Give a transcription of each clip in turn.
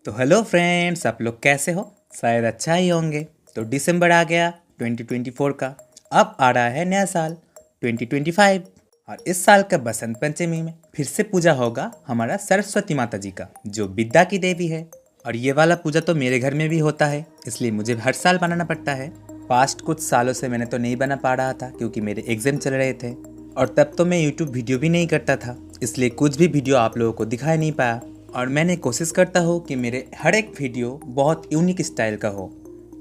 तो hello friends, आप लोग कैसे हो? शायद अच्छा ही होंगे। तो दिसंबर आ गया 2024 का। अब आ रहा है नया साल 2025 और इस साल का बसंत पंचमी में फिर से पूजा होगा हमारा सरस्वती माता जी का, जो विद्या की देवी है। और ये वाला पूजा तो मेरे घर में भी होता है, इसलिए मुझे हर साल बनाना पड़ता है। पास्ट कुछ सालों से मैंने तो नहीं बना पा रहा था क्योंकि मेरे एग्जाम चल रहे थे और तब तो मैं यूट्यूब वीडियो भी नहीं करता था, इसलिए कुछ भी वीडियो आप लोगों को दिखा नहीं पाया। और मैंने कोशिश करता हूँ कि मेरे हर एक वीडियो बहुत यूनिक स्टाइल का हो।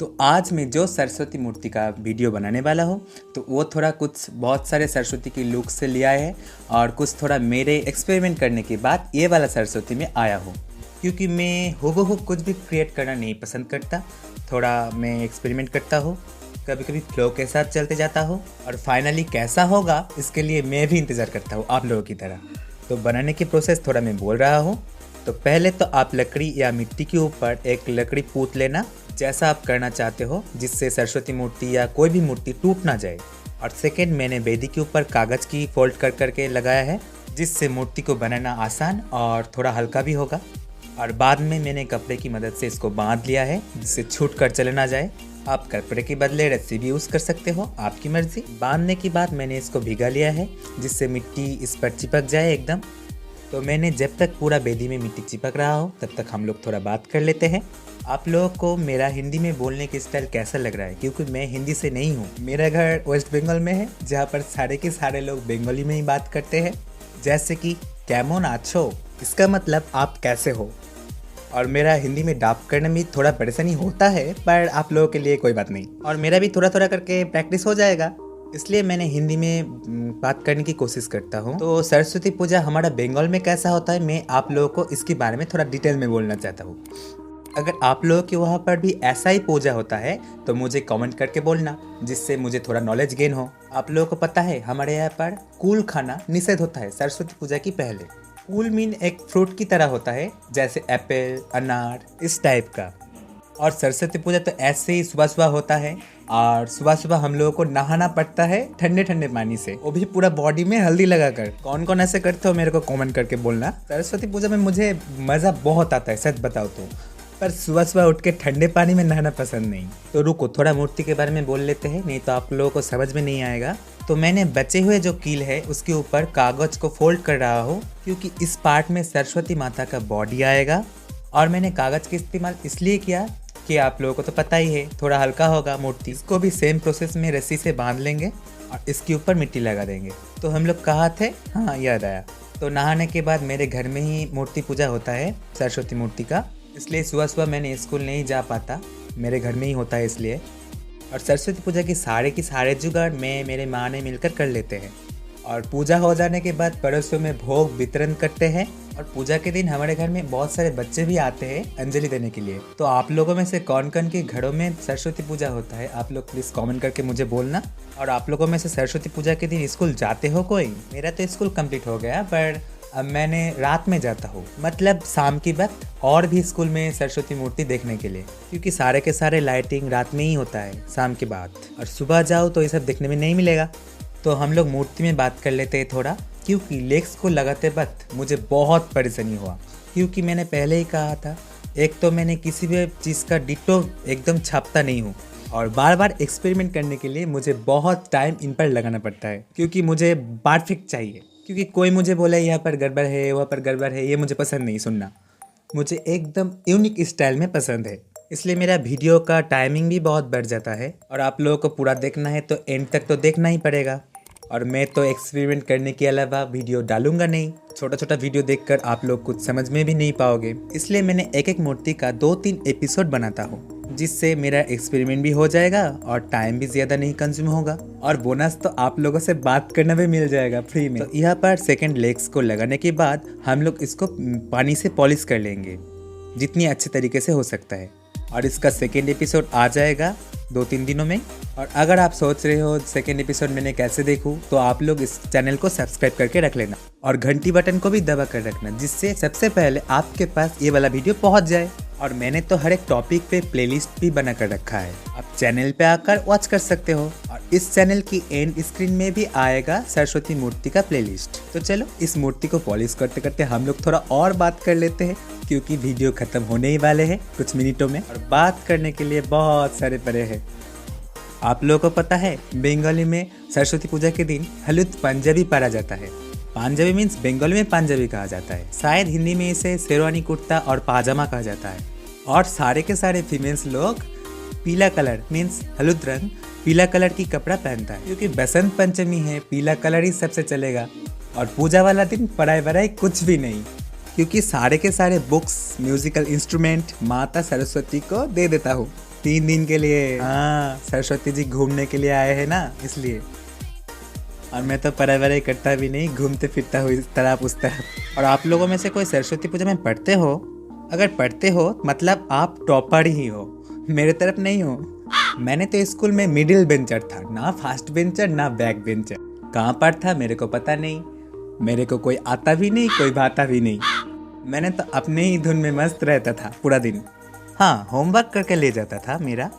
तो आज मैं जो सरस्वती मूर्ति का वीडियो बनाने वाला हूँ तो वो थोड़ा कुछ बहुत सारे सरस्वती की लुक से लिया है और कुछ थोड़ा मेरे एक्सपेरिमेंट करने के बाद ये वाला सरस्वती में आया हूँ, क्योंकि मैं हूबहू कुछ भी क्रिएट करना नहीं पसंद करता। थोड़ा मैं एक्सपेरिमेंट करता हूँ, कभी कभी फ्लो के साथ चलते जाता हूँ और फाइनली कैसा होगा इसके लिए मैं भी इंतज़ार करता हूँ आप लोगों की तरह। तो बनाने की प्रोसेस थोड़ा मैं बोल रहा हूँ। तो पहले तो आप लकड़ी या मिट्टी के ऊपर एक लकड़ी पूत लेना, जैसा आप करना चाहते हो, जिससे सरस्वती मूर्ति या कोई भी मूर्ति टूट ना जाए। और सेकेंड, मैंने बेदी के ऊपर कागज़ की फोल्ड कर करके लगाया है, जिससे मूर्ति को बनाना आसान और थोड़ा हल्का भी होगा। और बाद में मैंने कपड़े की मदद से इसको बांध लिया है, जिससे छूट कर चले ना जाए। आप कपड़े के बदले रस्सी भी यूज़ कर सकते हो, आपकी मर्जी। बांधने के बाद मैंने इसको भिगा लिया है, जिससे मिट्टी इस पर चिपक जाए एकदम। तो मैंने जब तक पूरा बेदी में मिट्टी चिपक रहा हो तब तक हम लोग थोड़ा बात कर लेते हैं। आप लोगों को मेरा हिंदी में बोलने की स्टाइल कैसा लग रहा है? क्योंकि मैं हिंदी से नहीं हूँ, मेरा घर वेस्ट बंगाल में है, जहाँ पर सारे के सारे लोग बंगाली में ही बात करते हैं। जैसे कि कैमोन आछो, इसका मतलब आप कैसे हो। और मेरा हिंदी में डाप करने में थोड़ा परेशानी होता है, पर आप लोगों के लिए कोई बात नहीं। और मेरा भी थोड़ा थोड़ा करके प्रैक्टिस हो जाएगा, इसलिए मैंने हिंदी में बात करने की कोशिश करता हूँ। तो सरस्वती पूजा हमारा बंगाल में कैसा होता है, मैं आप लोगों को इसके बारे में थोड़ा डिटेल में बोलना चाहता हूँ। अगर आप लोगों के वहाँ पर भी ऐसा ही पूजा होता है तो मुझे कमेंट करके बोलना, जिससे मुझे थोड़ा नॉलेज गेन हो। आप लोगों को पता है हमारे यहाँ पर कूल खाना निषेध होता है सरस्वती पूजा की पहले। कूल मीन एक फ्रूट की तरह होता है, जैसे एप्पल, अनार, इस टाइप का। और सरस्वती पूजा तो ऐसे ही सुबह सुबह होता है और सुबह सुबह हम लोगों को नहाना पड़ता है ठंडे ठंडे पानी से, वो भी पूरा बॉडी में हल्दी लगाकर। कौन कौन ऐसे करते हो मेरे को कमेंट करके बोलना। सरस्वती पूजा में मुझे मज़ा बहुत आता है, सच बताओ तो, पर सुबह सुबह उठ के ठंडे पानी में नहाना पसंद नहीं। तो रुको, थोड़ा मूर्ति के बारे में बोल लेते हैं, नहीं तो आप लोगों को समझ में नहीं आएगा। तो मैंने बचे हुए जो कील है उसके ऊपर कागज को फोल्ड कर रहा हूँ, क्योंकि इस पार्ट में सरस्वती माता का बॉडी आएगा। और मैंने कागज का इस्तेमाल इसलिए किया कि आप लोगों को तो पता ही है थोड़ा हल्का होगा मूर्ति। इसको भी सेम प्रोसेस में रस्सी से बांध लेंगे और इसके ऊपर मिट्टी लगा देंगे। तो हम लोग कहाँ थे? हाँ, याद आया। तो नहाने के बाद मेरे घर में ही मूर्ति पूजा होता है सरस्वती मूर्ति का, इसलिए सुबह सुबह मैंने स्कूल नहीं जा पाता, मेरे घर में ही होता है इसलिए। और सरस्वती पूजा की सारे जुगाड़ मैं मेरे माँ ने मिलकर कर लेते हैं। और पूजा हो जाने के बाद पड़ोसियों में भोग वितरण करते हैं। और पूजा के दिन हमारे घर में बहुत सारे बच्चे भी आते हैं अंजलि देने के लिए। तो आप लोगों में से कौन कौन के घरों में सरस्वती पूजा होता है, आप लोग प्लीज़ कमेंट करके मुझे बोलना। और आप लोगों में से सरस्वती पूजा के दिन स्कूल जाते हो कोई? मेरा तो स्कूल कंप्लीट हो गया, पर अब मैंने रात में जाता हूँ, मतलब शाम की वक्त, और भी स्कूल में सरस्वती मूर्ति देखने के लिए, क्योंकि सारे के सारे लाइटिंग रात में ही होता है शाम के बाद। और सुबह जाओ तो ये सब देखने में नहीं मिलेगा। तो हम लोग मूर्ति में बात कर लेते हैं थोड़ा, क्योंकि लेग्स को लगाते वक्त मुझे बहुत परेशानी हुआ। क्योंकि मैंने पहले ही कहा था, एक तो मैंने किसी भी चीज़ का डिटो एकदम छापता नहीं हूँ, और बार बार एक्सपेरिमेंट करने के लिए मुझे बहुत टाइम इन पर लगाना पड़ता है, क्योंकि मुझे परफेक्ट चाहिए। क्योंकि कोई मुझे बोले यहाँ पर गड़बड़ है, वहाँ पर गड़बड़ है, ये मुझे पसंद नहीं सुनना। मुझे एकदम यूनिक स्टाइल में पसंद है, इसलिए मेरा वीडियो का टाइमिंग भी बहुत बढ़ जाता है। और आप लोगों को पूरा देखना है तो एंड तक तो देखना ही पड़ेगा। और मैं तो एक्सपेरिमेंट करने के अलावा वीडियो डालूंगा नहीं, छोटा छोटा वीडियो देखकर आप लोग कुछ समझ में भी नहीं पाओगे। इसलिए मैंने एक एक मूर्ति का 2-3 एपिसोड बनाता हूँ, जिससे मेरा एक्सपेरिमेंट भी हो जाएगा और टाइम भी ज़्यादा नहीं कंज्यूम होगा। और बोनस तो आप लोगों से बात करना भी मिल जाएगा फ्री में। तो यहाँ पर सेकेंड लेग्स को लगाने के बाद हम लोग इसको पानी से पॉलिश कर लेंगे जितनी अच्छे तरीके से हो सकता है। और इसका सेकेंड एपिसोड आ जाएगा 2-3 दिनों में। और अगर आप सोच रहे हो सेकेंड एपिसोड मैंने कैसे देखूं, तो आप लोग इस चैनल को सब्सक्राइब करके रख लेना और घंटी बटन को भी दबा कर रखना, जिससे सबसे पहले आपके पास ये वाला वीडियो पहुंच जाए। और मैंने तो हर एक टॉपिक पे प्लेलिस्ट भी बना कर रखा है, आप चैनल पे आकर वॉच कर सकते हो। और इस चैनल की एंड स्क्रीन में भी आएगा सरस्वती मूर्ति का प्लेलिस्ट। तो चलो इस मूर्ति को पॉलिश करते करते हम लोग थोड़ा और बात कर लेते हैं, क्योंकि वीडियो खत्म होने ही वाले हैं कुछ मिनटों में और बात करने के लिए बहुत सारे परे हैं। आप लोगों को पता है बंगाली में सरस्वती पूजा के दिन हलुत पंजाबी पढ़ा जाता है। पंजाबी मीन्स बंगाली में पंजाबी कहा जाता है। शायद हिंदी में इसे शेरवानी कुर्ता और पाजामा कहा जाता है। और सारे के सारे फीमेल्स लोग पीला कलर मीन्स हलुद रंग पीला कलर की कपड़ा पहनता है, क्योंकि बसंत पंचमी है, पीला कलर ही सबसे चलेगा। और पूजा वाला दिन पढ़ाई वढ़ाई कुछ भी नहीं, क्योंकि सारे के सारे बुक्स म्यूजिकल इंस्ट्रूमेंट माता सरस्वती को दे देता हूँ 3 दिन के लिए। हाँ, सरस्वती जी घूमने के लिए आए हैं ना, इसलिए। और मैं तो पढ़ाई वढ़ाई करता भी नहीं, घूमते फिरता हूँ इस तरफ उस तरफ। और आप लोगों में से कोई सरस्वती पूजा में पढ़ते हो? अगर पढ़ते हो मतलब आप टॉपर ही हो, मेरे तरफ नहीं हो। मैंने तो स्कूल में मिडिल बेंचर था, ना फास्ट बेंचर ना बैक बेंचर। कहाँ पर था मेरे को पता नहीं, मेरे को कोई आता भी नहीं कोई भाता भी नहीं। मैंने तो अपने ही धुन में मस्त रहता था पूरा दिन। हाँ, होमवर्क करके ले जाता था मेरा,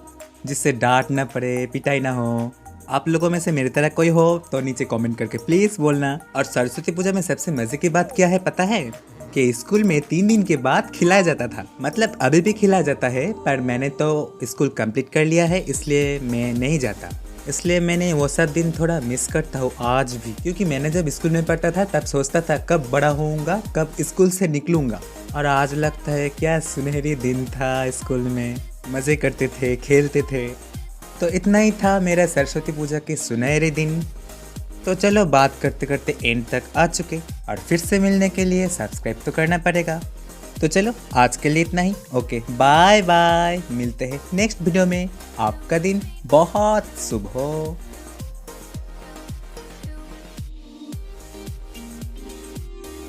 जिससे डांट ना पड़े, पिटाई ना हो। आप लोगों में से मेरी तरह कोई हो तो नीचे कमेंट करके प्लीज बोलना। और सरस्वती पूजा में सबसे मजे की बात क्या है पता है? कि स्कूल में 3 दिन के बाद खिलाया जाता था। मतलब अभी भी खिलाया जाता है, पर मैंने तो स्कूल कंप्लीट कर लिया है, इसलिए मैं नहीं जाता। इसलिए मैंने वो सब दिन थोड़ा मिस करता हूँ आज भी, क्योंकि मैंने जब स्कूल में पढ़ता था तब सोचता था कब बड़ा होऊंगा, कब स्कूल से निकलूंगा। और आज लगता है क्या सुनहरी दिन था, स्कूल में मज़े करते थे, खेलते थे। तो इतना ही था मेरा सरस्वती पूजा के सुनहरे दिन। तो चलो बात करते करते एंड तक आ चुके, और फिर से मिलने के लिए सब्सक्राइब तो करना पड़ेगा। तो चलो आज के लिए इतना ही। ओके, बाय बाय, मिलते हैं नेक्स्ट वीडियो में। आपका दिन बहुत शुभ हो।